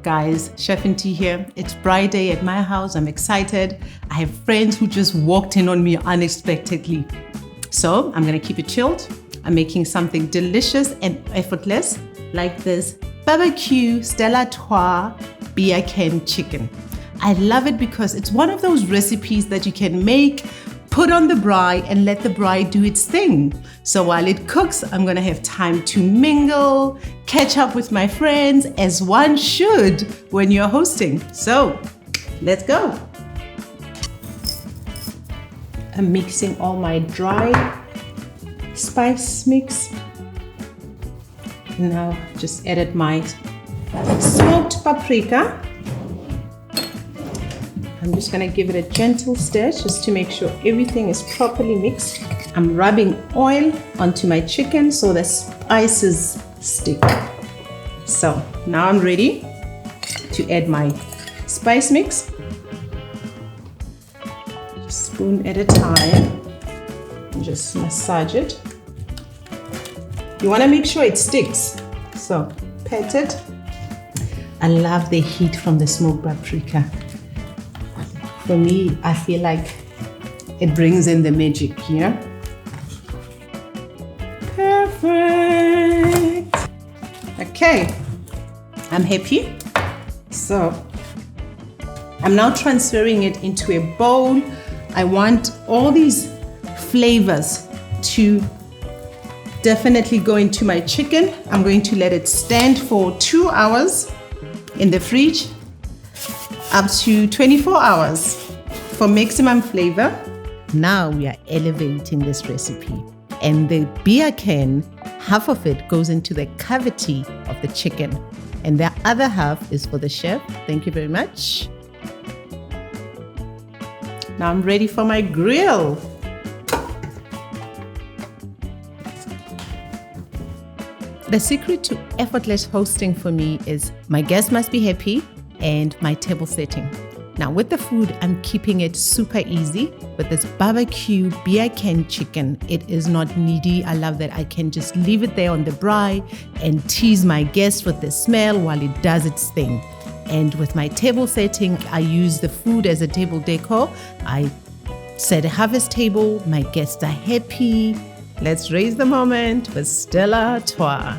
Guys, Chef and Tea here. It's Braai Day at my house. I'm excited. I have friends who just walked in on me unexpectedly. So I'm gonna keep it chilled. I'm making something delicious and effortless like this barbecue Stella Artois beer can chicken. I love it because it's one of those recipes that you can make, put on the braai and let the braai do its thing. So while it cooks, I'm gonna have time to mingle, catch up with my friends, as one should when you're hosting. So let's go. I'm mixing all my dry spice mix. Now just added my smoked paprika. I'm just gonna give it a gentle stir just to make sure everything is properly mixed. I'm rubbing oil onto my chicken so the spices stick. So now I'm ready to add my spice mix. Spoon at a time. Just massage it. You wanna make sure it sticks. So pat it. I love the heat from the smoked paprika. For me, I feel like it brings in the magic here. Perfect. Okay, I'm happy. So I'm now transferring it into a bowl. I want all these flavors to definitely go into my chicken. I'm going to let it stand for 2 hours in the fridge, up to 24 hours for maximum flavor. Now we are elevating this recipe, and the beer can, half of it goes into the cavity of the chicken and the other half is for the chef. Thank you very much. Now I'm ready for my grill. The secret to effortless hosting for me is my guests must be happy and my table setting. Now with the food, I'm keeping it super easy. With this barbecue beer can chicken, it is not needy. I love that I can just leave it there on the braai and tease my guests with the smell while it does its thing. And with my table setting, I use the food as a table decor. I set a harvest table, my guests are happy. Let's raise the moment with Stella Artois.